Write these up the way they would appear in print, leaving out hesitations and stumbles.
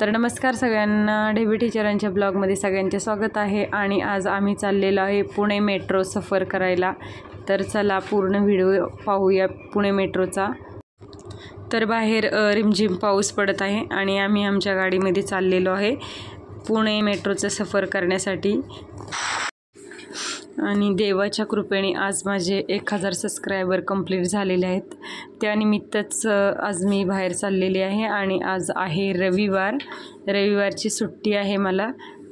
तर नमस्कार सगळ्यांना, ढेबी टीचरांच्या ब्लॉगमध्ये सगळ्यांचे स्वागत आहे। आणि आज आम्ही चाललेलो आहे पुणे मेट्रो सफर करायला। तर चला पूर्ण व्हिडिओ पाहूया पुणे मेट्रोचा। तर बाहेर रिमझिम पाऊस पडत आहे आणि आम्ही आमच्या गाडीमध्ये चाललेलो आहे पुणे मेट्रोचा सफर करण्यासाठी। आणि देवाच्या कृपेने आज माझे 1000 सबस्क्रायबर कंप्लीट झालेले आहेत। त्यानिमित्तच आज मी बाहेर चाललेली आहे आणि आज आहे रविवारची सुट्टी आहे मला,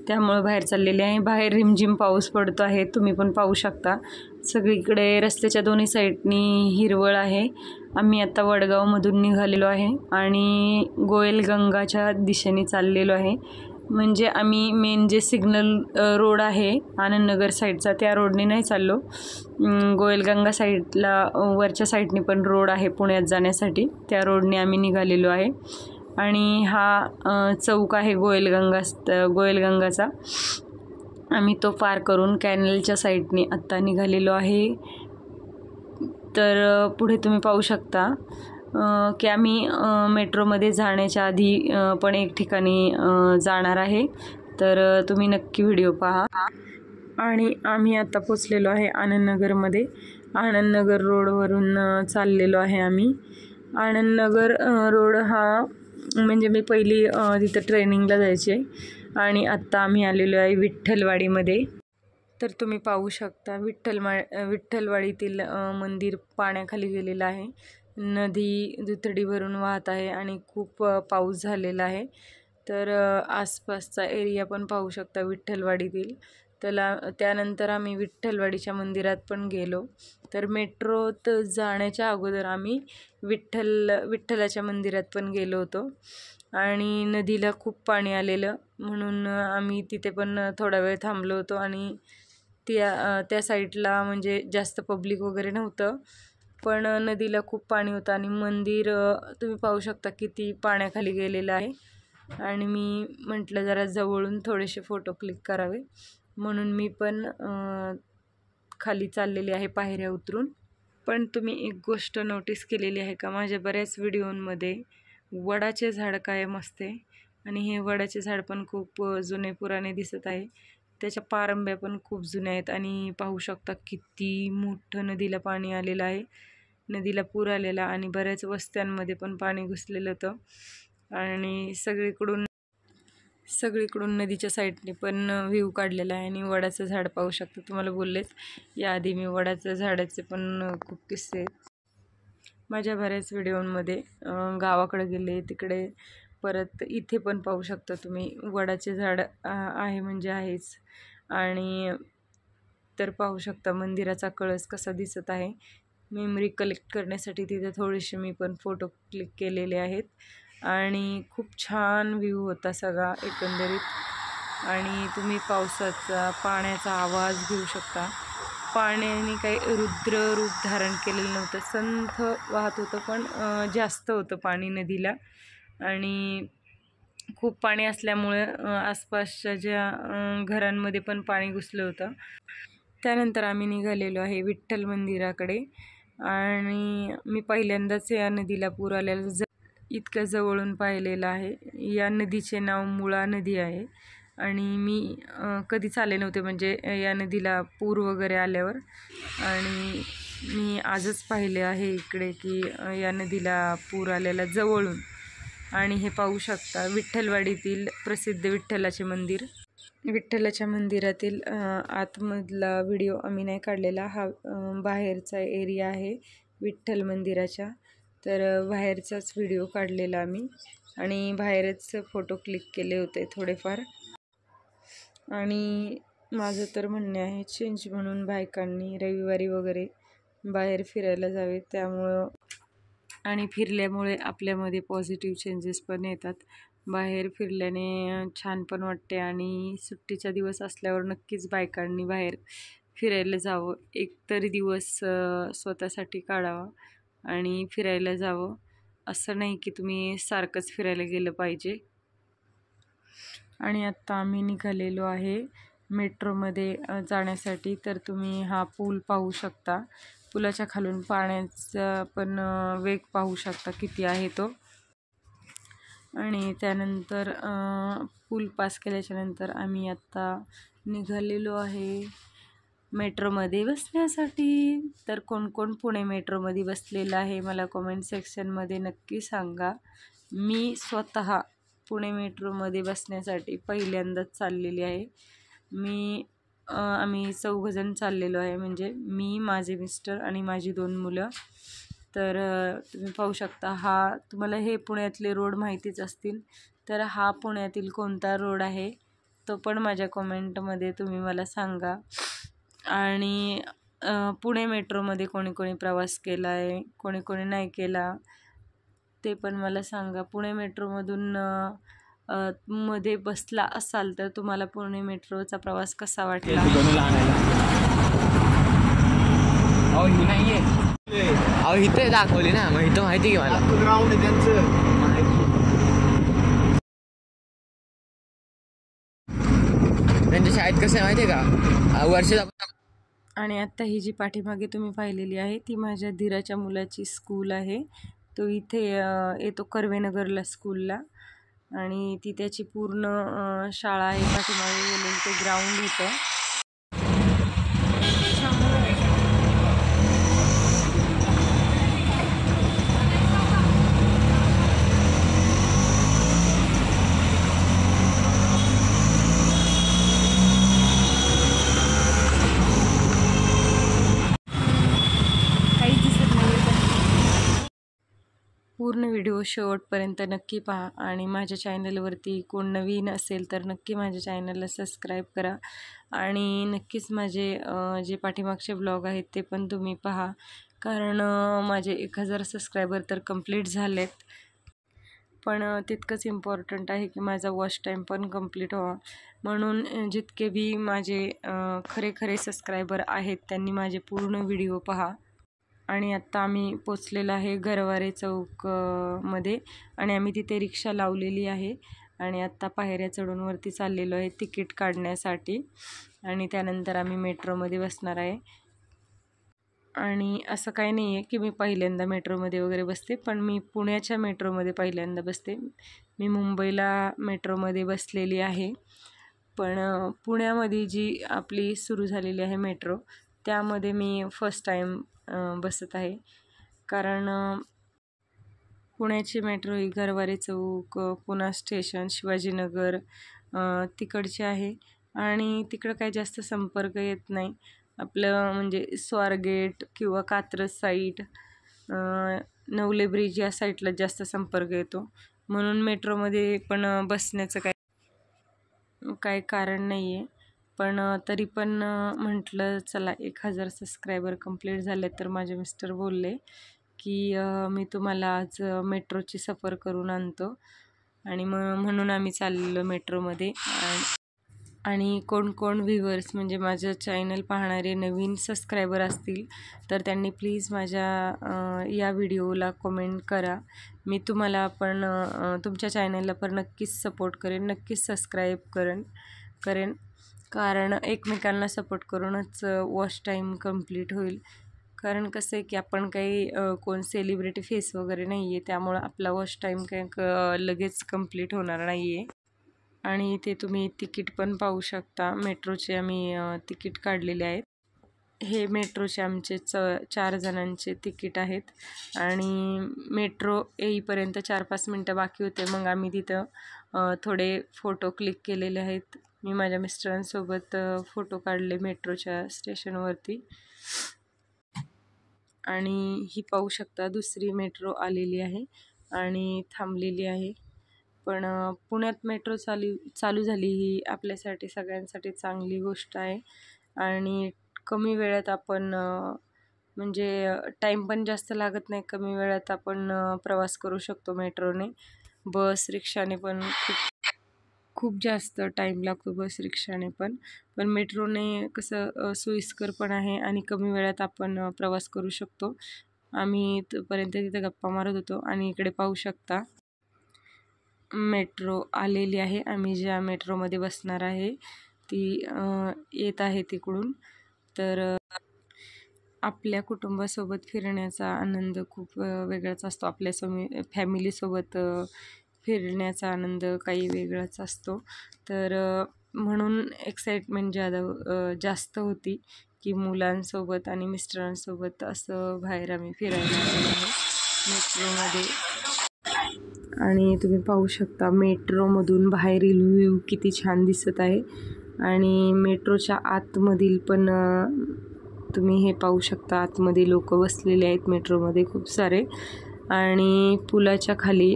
त्यामुळे बाहेर चाललेली आहे। बाहेर रिमझिम पाऊस पडतो आहे, तुम्ही पण पाहू शकता। सगळीकडे रस्त्याच्या दोन्ही साईडनी हिरवळ आहे। आम्ही आता वडगावमधून निघालेलो आहे आणि गोयलगंगाच्या दिशेने चाललेलो आहे। म्हणजे आम्ही मेन जे सिग्नल रोड आहे आनंदनगर साईडचा त्या रोडने नाही चाललो, गोयलगंगा साईडला वरच्या साईडने पण रोड आहे पुण्यात जाण्यासाठी, त्या रोडने आम्ही निघालेलो आहे। आणि हा चौक आहे गोयलगंगाचा। आम्ही तो पार करून कॅनलच्या साईडने आत्ता निघालेलो आहे। तर पुढे तुम्ही पाहू शकता की आम्ही मेट्रोमध्ये जाण्याच्या आधी पण एक ठिकाणी जाणार आहे, तर तुम्ही नक्की व्हिडिओ पहा। आणि आम्ही आता पोचलेलो आहे आनंदनगरमध्ये। आनंदनगर रोडवरून चाललेलो आहे आम्ही। आनंदनगर रोड हा म्हणजे मी पहिली तिथं ट्रेनिंगला जायचे आणि आत्ता आम्ही आलेलो आहे विठ्ठलवाडीमध्ये। तर तुम्ही पाहू शकता विठ्ठलवाडीतील मंदिर पाण्याखाली गेलेलं आहे। नदी दुथडी भरून वाहत आहे आणि खूप पाऊस झालेला आहे। तर आसपासचा एरिया पण पाहू शकता विठ्ठलवाडीतील। त्यानंतर आम्ही विठ्ठलवाडीच्या मंदिरात पण गेलो। तर मेट्रोत जाण्याच्या अगोदर आम्ही विठ्ठलाच्या मंदिरात पण गेलो होतो। आणि नदीला खूप पाणी आलेलं म्हणून आम्ही तिथे पण थोडा वेळ थांबलो होतो। आणि त्या साईडला म्हणजे जास्त पब्लिक वगैरे नव्हतं, पण नदीला खूप पाणी होतं आणि मंदिर तुम्ही पाहू शकता किती पाण्याखाली गेलेलं आहे। आणि मी म्हटलं जरा जवळून थोडेसे फोटो क्लिक करावे म्हणून मी पण खाली चाललेली आहे पायऱ्या उतरून। पण तुम्ही एक गोष्ट नोटीस केलेली आहे का, माझ्या बऱ्याच व्हिडिओमध्ये वडाचे झाड कायम असते आणि हे वडाचे झाड पण खूप जुने पुराणे दिसत आहे। त्याच्या पारंब्या पण खूप जुन्या आहेत आणि पाहू शकता किती मोठं नदीला पाणी आलेलं आहे। नदीला पूर आलेला आणि बऱ्याच वस्त्यांमध्ये पण पाणी घुसलेलं होतं। आणि सगळीकडून नदीच्या साईडने पण व्ह्यू काढलेला आहे। आणि वडाचं झाड पाहू शकता, तुम्हाला बोललेच याआधी मी वडाच्या झाडाचे पण खूप किस्से आहेत माझ्या बऱ्याच व्हिडिओमध्ये। गावाकडे गेले तिकडे, परत इथे पण पाहू शकता तुम्ही वडाचे झाड आहे म्हणजे आहेच। आणि तर पाहू शकता मंदिराचा कळस कसा दिसत आहे। मेमरी कलेक्ट करण्यासाठी तिथे थोडेसे मी पण फोटो क्लिक केलेले आहेत। आणि खूप छान व्ह्यू होता सगळा एकंदरीत। आणि तुम्ही पाण्याचा आवाज घेऊ शकता। पाण्याने काही रुद्र रूप धारण केलेलं नव्हतं, संथ वाहत होतं, पण जास्त होतं पाणी नदीला। आणि खूप पाणी असल्यामुळे आसपासच्या ज्या घरांमध्ये पण पाणी घुसलं होतं। त्यानंतर आम्ही निघालेलो आहे विठ्ठल मंदिराकडे। आणि मी पहिल्यांदाच या नदीला पूर आलेला इतक्या जवळून पाहिलेलं आहे। या नदीचे नाव मुळा नदी आहे आणि मी कधीच आले नव्हते म्हणजे या नदीला पूर वगैरे आल्यावर। आणि मी आजच पाहिले आहे इकडे की या नदीला पूर आलेला जवळून। आणि हे पाहू शकता विठ्ठलवाडीतील प्रसिद्ध विठ्ठलाचे मंदिर। विठ्ठलाच्या मंदिरातील आतमधला व्हिडिओ आम्ही नाही काढलेला, हा बाहेरचा एरिया आहे विठ्ठल मंदिराच्या। तर बाहेरचाच व्हिडिओ काढलेला आम्ही आणि बाहेरच फोटो क्लिक केले होते थोडेफार। आणि माझं तर म्हणणे आहे चेंज म्हणून बायकांनी रविवारी वगैरे बाहेर फिरायला जावे, त्यामुळं आणि फिरल्यामुळे आपल्यामध्ये पॉझिटिव्ह चेंजेस पण येतात। बाहेर फिरल्याने छान पण वाटते आणि सुट्टीचा दिवस असल्यावर नक्कीच बायकांनी बाहेर फिरायला जावं, एक तरी दिवस स्वतःसाठी काढावा आणि फिरायला जावं। असं नाही की तुम्ही सारखंच फिरायला गेलं पाहिजे। आणि आत्ता आम्ही निघालेलो आहे मेट्रोमध्ये जाण्यासाठी। तर तुम्ही हा पूल पाहू शकता, पुलाच्या खालून पाण्याचा पण वेग पाहू शकता किती आहे तो। आणि त्यानंतर पूल पास केल्याच्यानंतर आम्ही आत्ता निघालेलो आहे मेट्रोमध्ये बसण्यासाठी. तर कोण कोण पुणे मेट्रोमध्ये बसलेलं आहे मला कमेंट सेक्शनमध्ये नक्की सांगा. मी स्वतः पुणे मेट्रोमध्ये बसण्यासाठी पहिल्यांदाच चाललेली आहे. आम्ही 4 जण चाललेलो आहे, म्हणजे मी, माझे मिस्टर आणि माझी 2 मुलं. तर तुम्ही पाहू शकता, तुम्हाला हे पुण्यातले रोड माहितीच असतील. तर हा पुण्यातील कोणता रोड आहे तो पण माझ्या कमेंटमध्ये तुम्ही मला सांगा. आणि पुणे मेट्रोमध्ये कोणी कोणी प्रवास केला आहे, कोणी कोणी नाही केला ते पण मला सांगा. पुणे मेट्रोमधून मध्ये बसला असाल तर तुम्हाला पुणे मेट्रोचा प्रवास कसा वाटला? अहो इथे दाखवली ना, मग इथं माहिती की मला ग्राउंड आहे त्यांचं. त्यांच्या शाळेत कसं आहे माहिती आहे का, वर्ष. आणि आत्ता ही जी पाठीमागे तुम्ही पाहिलेली आहे ती माझ्या धीराच्या मुलाची स्कूल आहे. तो इथे येतो कर्वेनगरला स्कूलला, आणि ती त्याची पूर्ण शाळा आहे. पाठीमागे गेलेलं ते ग्राउंड होतं. पूर्ण व्हिडिओ शेवटपर्यंत नक्की पहा. आणि माझ्या चॅनलवरती कोण नवीन असेल तर नक्की माझ्या चॅनलला सबस्क्राईब करा. आणि नक्कीच माझे जे पाठीमागचे ब्लॉग आहेत ते पण तुम्ही पहा, कारण माझे 1000 सबस्क्रायबर तर कंप्लीट झालेत. पण तितकंच इम्पॉर्टंट आहे की माझा वॉच टाईम पण कंप्लीट व्हावा. म्हणून जितके बी माझे खरे सबस्क्रायबर आहेत त्यांनी माझे पूर्ण व्हिडिओ पहा. आणि आत्ता आम्ही पोचलेलो आहे गरवारे चौक मध्ये, आणि आम्ही तिथे रिक्षा लावलेली आहे. आणि आत्ता पायऱ्या चढून वरती चाललेलो आहे तिकीट काढण्यासाठी. आणि त्यानंतर आम्ही मेट्रोमध्ये बसणार आहे. आणि असं काही नाही आहे की मी पहिल्यांदा मेट्रोमध्ये वगैरे बसते, पण मी पुण्याच्या मेट्रोमध्ये पहिल्यांदा बसते. मी मुंबईला मेट्रोमध्ये बसलेली आहे, पण पुण्यामध्ये जी आपली सुरू झालेली आहे मेट्रो त्यामध्ये मी फर्स्ट टाईम बसत आहे. कारण पुण्याची मेट्रो ही गरवारे चौक, पुणा स्टेशन, शिवाजीनगर तिकडचे आहे. आणि तिकडं काही जास्त संपर्क येत नाही. आपलं म्हणजे स्वारगेट किंवा कात्रज साईड, नवले ब्रिज या साईडला जास्त संपर्क येतो. म्हणून मेट्रोमध्ये पण बसण्याचं काही कारण नाही आहे. पण तरी पण म्हटलं चला 1000 सबस्क्रायबर कंप्लीट झाले, तर माझे मिस्टर बोलले की मी तुम्हाला आज मेट्रोची सफर करून आणतो. आणि म्हणून आम्ही चाललेलो मेट्रोमध्ये. आणि कोण कोण व्ह्यूवर्स म्हणजे माझं चॅनल पाहणारे नवीन सबस्क्रायबर असतील तर त्यांनी प्लीज माझ्या या व्हिडिओला कमेंट करा. मी तुम्हाला पण तुमच्या चॅनलला पण नक्कीच सपोर्ट करेन, नक्कीच सबस्क्राईब करेन. कारण एकमेकांना सपोर्ट करूनच वॉच टाईम कंप्लीट होईल. कारण कसं आहे की आपण काही कोण सेलिब्रिटी फेस वगैरे नाही आहे, त्यामुळं आपला वॉच टाईम काही लगेच कंप्लीट होणार नाही आहे. आणि इथे तुम्ही तिकीट पण पाहू शकता. मेट्रोचे आम्ही तिकीट काढलेले आहेत. हे मेट्रोचे आमचे 4 जणांचे तिकीट आहेत. आणि मेट्रो येईपर्यंत 4-5 मिनटं बाकी होते. मग आम्ही तिथं थोडे फोटो क्लिक केलेले आहेत. मी माझ्या मिस्टरांसोबत फोटो काढले मेट्रोच्या स्टेशनवरती. आणि ही पाहू शकता दुसरी मेट्रो आलेली आहे आणि थांबलेली आहे. पण पुण्यात मेट्रो चालू झाली ही आपल्यासाठी सगळ्यांसाठी चांगली गोष्ट आहे. आणि कमी वेळात आपण म्हणजे टाईम पण जास्त लागत नाही. कमी वेळात आपण प्रवास करू शकतो मेट्रोने. बस रिक्षाने पण खूप जास्त टाईम लागतो बस रिक्षाने पण. पण मेट्रोने कसं सोयीस्कर पण आहे आणि कमी वेळात आपण प्रवास करू शकतो. आम्ही इथपर्यंत तिथे गप्पा मारत होतो. आणि इकडे पाहू शकता मेट्रो आलेली आहे. आम्ही ज्या मेट्रोमध्ये बसणार आहे ती येत आहे तिकडून. तर आपल्या कुटुंबासोबत फिरण्याचा आनंद खूप वेगळाच असतो. फॅमिलीसोबत फिरण्याचा आनंद काही वेगळाच असतो. तर म्हणून एक्साइटमेंट जास्त होती की मुलांसोबत आणि मिस्टरांसोबत असं बाहेर आम्ही फिरायला आलेलो आहे मेट्रोमध्ये. आणि तुम्ही पाहू शकता मेट्रोमधून बाहेरील व्ह्यू किती छान दिसत आहे. आणि मेट्रोच्या आतमधील पण तुम्ही हे पाहू शकता, आतमध्ये लोक बसलेले आहेत मेट्रोमध्ये खूप सारे. आणि पुलाच्या खाली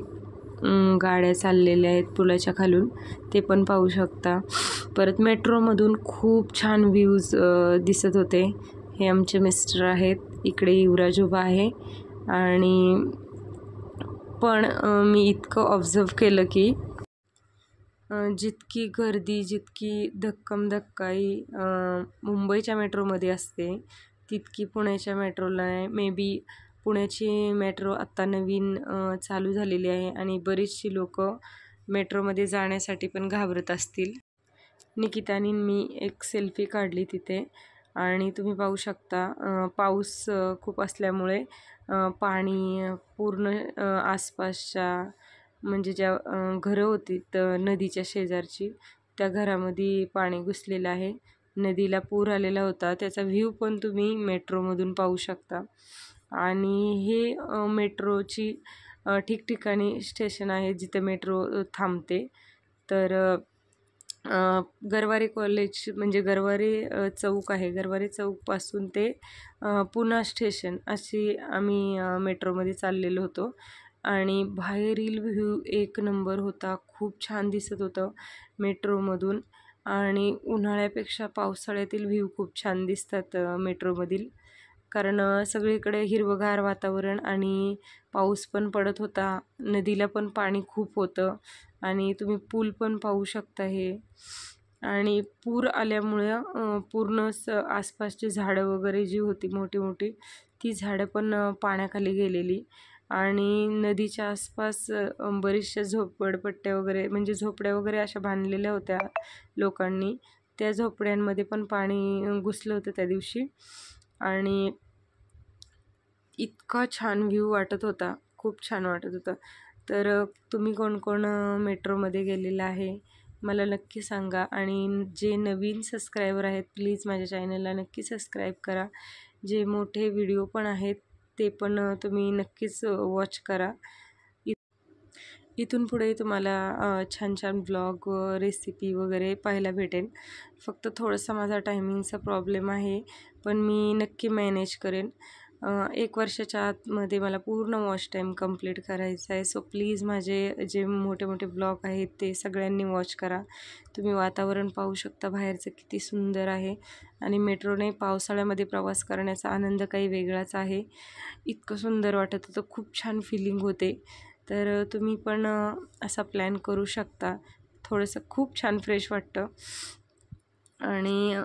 गाड्या चाललेल्या आहेत पुलाच्या खालून, ते पण पाहू शकता. परत मेट्रोमधून खूप छान व्ह्यूज दिसत होते. हे आमचे मिस्टर आहेत, इकडे युवराज उभा आहे. आणि पण मी इतकं ऑब्झर्व केलं की जितकी गर्दी, जितकी धक्कमधक्काई मुंबईच्या मेट्रोमध्ये असते तितकी पुण्याच्या मेट्रोला आहे. मे बी पुण्याची मेट्रो आत्ता नवीन चालू झालेली आहे आणि बरीचशी लोक मेट्रोमध्ये जाण्यासाठी पण घाबरत असतील. निकितानी मी एक सेल्फी काढली तिथे. आणि तुम्ही पाहू शकता पाऊस खूप असल्यामुळे पाणी पूर्ण आसपासच्या म्हणजे ज्या घरं होती तर नदीच्या शेजारची, त्या घरामध्ये पाणी घुसलेलं आहे. नदीला पूर आलेला होता, त्याचा व्ह्यू पण तुम्ही मेट्रोमधून पाहू शकता. आणि हे मेट्रोची ठिकठिकाणी स्टेशन आहे जिथे मेट्रो थांबते. तर गरवारे कॉलेज म्हणजे गरवारे चौक आहे, गरवारे चौकपासून ते पुणा स्टेशन अशी आम्ही मेट्रोमध्ये चाललेलो होतो. आणि बाहेरील व्ह्यू एक नंबर होता, खूप छान दिसत होतं मेट्रोमधून. आणि उन्हाळ्यापेक्षा पावसाळ्यातील व्ह्यू खूप छान दिसतात मेट्रोमधील, कारण सगळीकडे हिरवंगार वातावरण आणि पाऊस पण पडत होता, नदीला पण पाणी खूप होतं. आणि तुम्ही पूल पण पाहू शकता हे. आणि पूर आल्यामुळे पूर्ण आसपासची झाडं वगैरे जी होती मोठी मोठी, ती झाडं पण पाण्याखाली गेलेली. आणि नदीच्या आसपास बरीचशा झोपडपट्ट्या वगैरे म्हणजे झोपड्या वगैरे अशा बांधलेल्या होत्या लोकांनी, त्या झोपड्यांमध्ये पण पाणी घुसलं होतं त्या दिवशी. आणि इतका छान व्ह्यू वाटत होता, खूप छान वाटत होतं. तर तुम्ही कोण कोण मेट्रोमध्ये गेलेला आहे मला नक्की सांगा. आणि जे नवीन सबस्क्रायबर आहेत प्लीज माझ्या चॅनलला नक्की सबस्क्राईब करा. जे मोठे व्हिडिओ पण आहेत ते पण तुम्ही नक्कीच वॉच करा. इथून पुढे तुम्हाला छान छान ब्लॉग रेसिपी वगैरे पाहायला भेटेल. फक्त थोडासा माझा टायमिंगचा प्रॉब्लेम आहे, पण मी नक्की मॅनेज करेन. 1 वर्षाच्या आतमध्ये मला पूर्ण वॉच टाईम कंप्लीट करायचा आहे. सो प्लीज माझे जे मोठे मोठे ब्लॉग आहेत ते सगळ्यांनी वॉच करा. तुम्ही वातावरण पाहू शकता बाहेरचं किती सुंदर आहे. आणि मेट्रोने पावसाळ्यामध्ये प्रवास करण्याचा आनंद काही वेगळाच आहे. इतकं सुंदर वाटत होतं, खूप छान फिलिंग होते. तर तुम्ही पण असा प्लॅन करू शकता, थोडंसं खूप छान फ्रेश वाटतं. आणि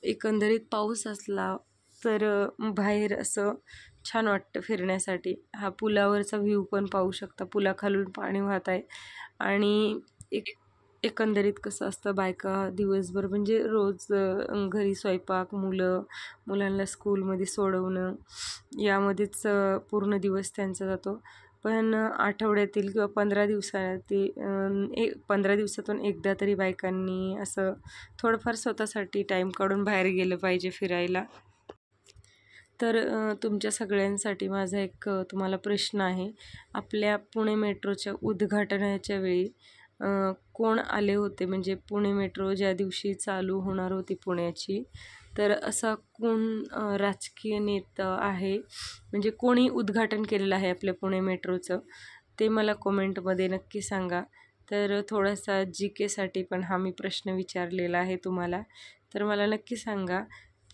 एकंदरीत पाऊस असला तर बाहेर असं छान वाटतं फिरण्यासाठी. हा पुलावरचा व्ह्यू पण पाहू शकता, पुलाखालून पाणी वाहत आहे. आणि एकंदरीत कसं असतं, बायका दिवसभर म्हणजे रोज घरी स्वयंपाक, मुलांना स्कूलमध्ये सोडवणं यामध्येच पूर्ण दिवस त्यांचा जातो. पण आठवड्यातील किंवा 15 दिवसातून एकदा तरी बायकांनी असं थोडंफार स्वतःसाठी टाईम काढून बाहेर गेलं पाहिजे फिरायला. तर तुमच्या सगळ्यांसाठी माझा एक तुम्हाला प्रश्न आहे. आपल्या पुणे मेट्रोच्या उद्घाटनाच्या वेळी कोण आले होते, म्हणजे पुणे मेट्रो ज्या दिवशी चालू होणार होती पुण्याची, तर असा कोण राजकीय नेता आहे म्हणजे कोणी उद्घाटन केलेलं आहे आपल्या पुणे मेट्रोचं, ते मला कमेंटमध्ये नक्की सांगा. तर थोडासा GKसाठी पण हा मी प्रश्न विचारलेला आहे तुम्हाला, तर मला नक्की सांगा.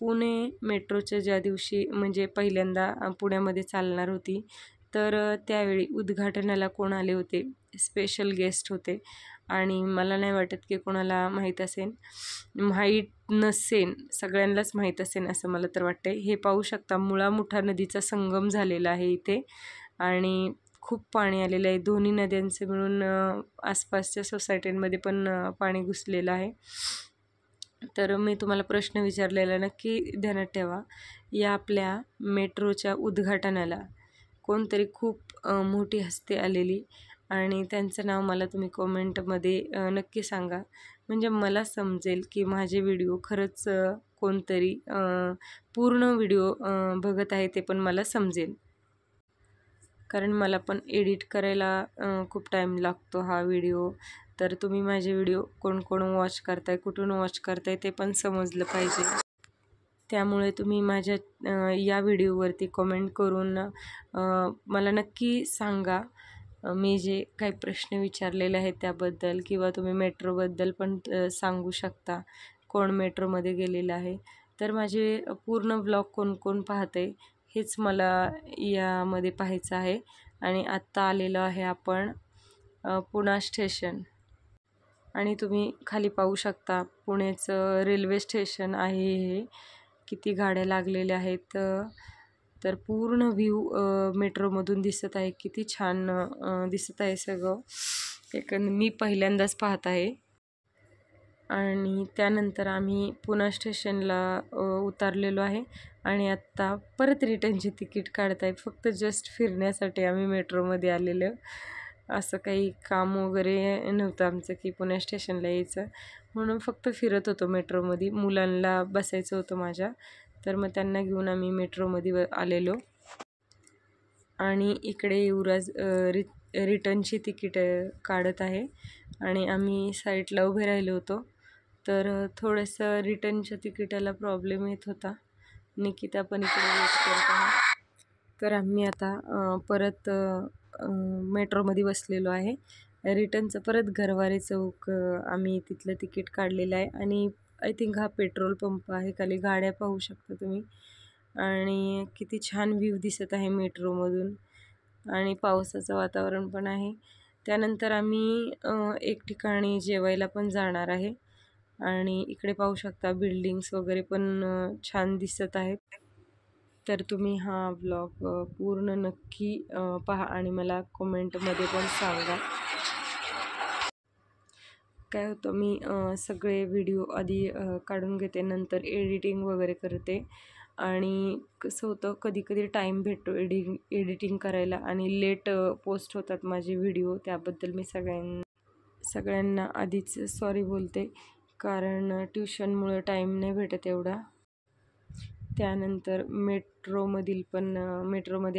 पुणे मेट्रोच्या ज्या दिवशी म्हणजे पहिल्यांदा पुण्यामध्ये चालणार होती, तर त्यावेळी उद्घाटनाला कोण आले होते, स्पेशल गेस्ट होते. आणि मला नाही वाटत की कोणाला माहीत नसेल, सगळ्यांनाच माहीत असेल असं मला तर वाटतं. हे पाहू शकता मुळा-मुठा नदीचा संगम झालेला आहे इथे. आणि खूप पाणी आलेलं आहे, दोन्ही नद्यांचे मिळून आसपासच्या सोसायट्यांमध्ये पण पाणी घुसलेलं आहे. तर मी तुम्हाला प्रश्न विचारलेला नक्की ध्यानात ठेवा. या आपल्या मेट्रोच्या उद्घाटनाला कोणतरी खूप मोठी हस्ती आलेली आणि त्यांचं नाव मला तुम्ही कमेंटमध्ये नक्की सांगा, म्हणजे मला समजेल की माझे व्हिडिओ खरंच कोणतरी पूर्ण व्हिडिओ बघत आहे ते पण मला समजेल. कारण मला पण एडिट करायला खूप टाईम लागतो हा व्हिडिओ. तर तुम्ही माझे व्हिडिओ कोण वॉच करताय, कुठून वॉच करताय ते पण समजलं पाहिजे. त्यामुळे तुम्ही माझ्या या व्हिडिओवरती कमेंट करून मला नक्की सांगा, मी जे काही प्रश्न विचारलेले आहेत त्याबद्दल, किंवा तुम्ही मेट्रोबद्दल पण सांगू शकता, कोण मेट्रोमध्ये गेलेलं आहे. तर माझे पूर्ण व्लॉग कोण पाहते हेच मला यामध्ये पाहायचं आहे. आणि आत्ता आलेलो आहे आपण पुणा स्टेशन, आणि तुम्ही खाली पाहू शकता पुण्याचं रेल्वे स्टेशन आहे हे. किती गाड्या लागलेल्या आहेत, तर पूर्ण व्ह्यू मेट्रोमधून दिसत आहे. किती छान दिसत आहे सगळं. मी पहिल्यांदाच पाहत आहे. आणि त्यानंतर आम्ही पुणा स्टेशनला उतरलेलो आहे आणि आत्ता परत रिटर्नची तिकीट काढत आहे. फक्त जस्ट फिरण्यासाठी आम्ही मेट्रोमध्ये आलेलो. असं काही काम वगैरे नव्हतं आमचं की पुणे स्टेशनला यायचं, म्हणून फक्त फिरत होतो मेट्रोमध्ये. मुलांना बसायचं होतं माझ्या, तर मग त्यांना घेऊन आम्ही मेट्रोमध्ये आलेलो. आणि इकडे युवराज रिटर्नची तिकीट काढत आहे आणि आम्ही साईडला उभे राहिलो होतो. तर थोडंसं रिटर्नच्या तिकिटाला प्रॉब्लेम येत होता. निकिता पण इकडे वेट करत आहे. तर आम्ही आता परत मेट्रोमध्ये बसलेलो आहे. रिटर्नचं परत गरवारे चौक आम्ही तिथलं तिकीट काढलेलं आहे. आणि आय थिंक हा पेट्रोल पंप आहे. खाली गाड्या पाहू शकता तुम्ही. आणि किती छान व्ह्यू दिसत आहे मेट्रोमधून, आणि पावसाचं वातावरण पण आहे. त्यानंतर आम्ही एक ठिकाणी जेवायला पण जाणार आहे. आणि इकडे पाहू शकता बिल्डिंग्स वगैरे पण छान दिसत आहेत. तर तुम्ही हा व्लॉग पूर्ण नक्की पहा आणि मला कमेंटमध्ये पण सांगा. काय होतं, मी सगळे व्हिडिओ आधी काढून घेते, नंतर एडिटिंग वगैरे करते. आणि कसं होतं, कधी टाईम भेटतो एडिटिंग करायला आणि लेट पोस्ट होतात माझे व्हिडिओ. त्याबद्दल मी सगळ्यांना आधीच सॉरी बोलते, कारण ट्युशनमुळे टाईम नाही भेटत एवढा. त्यानंतर मेट्रोमध्ये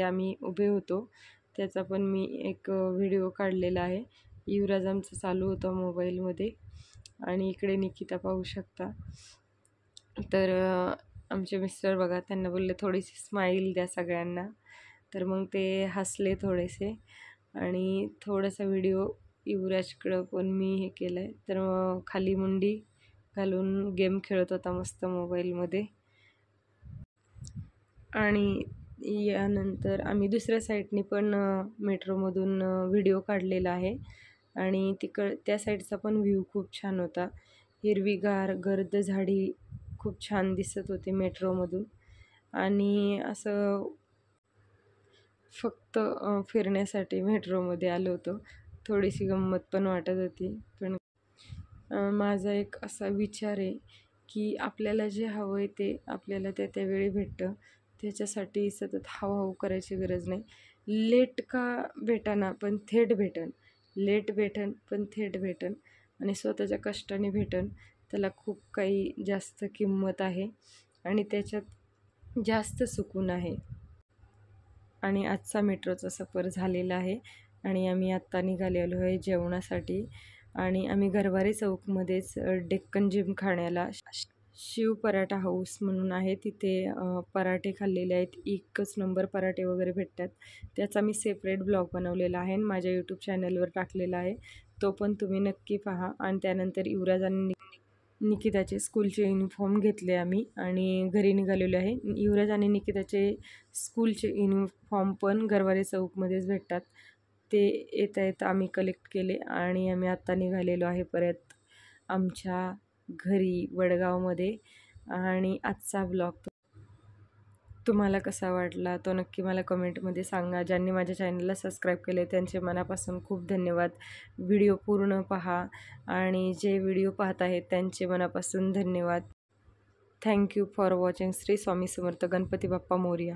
आम्ही उभे होतो, त्याचा पण मी एक व्हिडिओ काढलेला आहे. युवराज आमचं चालू होतं मोबाईलमध्ये. आणि इकडे निकिता पाहू शकता. तर आमचे मिस्टर बघा, त्यांना बोलले थोडीशी स्माईल द्या सगळ्यांना, तर मग ते हसले थोडेसे. आणि थोडासा व्हिडिओ युवराजकडं पण मी हे केलं आहे. तर खाली मुंडी घालून गेम खेळत होता मस्त मोबाईलमध्ये. आणि यानंतर आम्ही दुसऱ्या साईडने पण मेट्रोमधून व्हिडिओ काढलेला आहे. आणि त्या साईडचा पण व्ह्यू खूप छान होता. हिरवीगार गर्द झाडी खूप छान दिसत होती मेट्रोमधून. आणि असं फक्त फिरण्यासाठी मेट्रोमध्ये आलो होतो. थोडीशी गंमत पण वाटत होती. पण माझा एक असा विचार आहे की आपल्याला जे हवं आहे ते आपल्याला त्यावेळी भेटतं. त्याच्यासाठी सतत हावभाव करायची गरज नाही. लेट का भेटेना पण थेट भेटन, लेट भेटन पण थेट भेटन, आणि स्वतःच्या कष्टाने भेटन. त्याला खूप काही जास्त किंमत आहे आणि त्याच्यात जास्त सुकून आहे. आणि आजचा मेट्रोचा सफर झालेला आहे आणि आम्ही आत्ता निघालेलो आहे जेवणासाठी. आणि आम्ही गरवारे चौकमध्येच डेक्कन जिमखान्याला शिव पराठा हाऊस म्हणून आहे, तिथे पराठे खाल्लेले आहेत. एकच नंबर पराठे वगैरे भेटतात. त्याचा मी सेपरेट ब्लॉग बनवलेला आहे आणि माझ्या यूट्यूब चॅनलवर टाकलेला आहे, तो पण तुम्ही नक्की पहा. आणि त्यानंतर युवराज आणि निकिताचे स्कूलचे युनिफॉर्म घेतले आम्ही आणि घरी निघालेलो आहे. युवराज आणि निकिताचे स्कूलचे युनिफॉर्म पण गरवारे चौकमध्येच भेटतात. ते येता आम्ही कलेक्ट केले आणि आम्ही आत्ता निघालेलो आहे परत आमच्या घरी वडगावमध्ये. आणि आजचा ब्लॉग तुम्हाला कसा वाटला तो नक्की मला कमेंटमध्ये सांगा. ज्यांनी माझ्या चॅनलला सबस्क्राईब केले त्यांचे मनापासून खूप धन्यवाद. व्हिडिओ पूर्ण पहा आणि जे व्हिडिओ पाहत आहेत त्यांचे मनापासून धन्यवाद. Thank you for watching. Shri Swami Samarth. Ganpati Bappa Morya.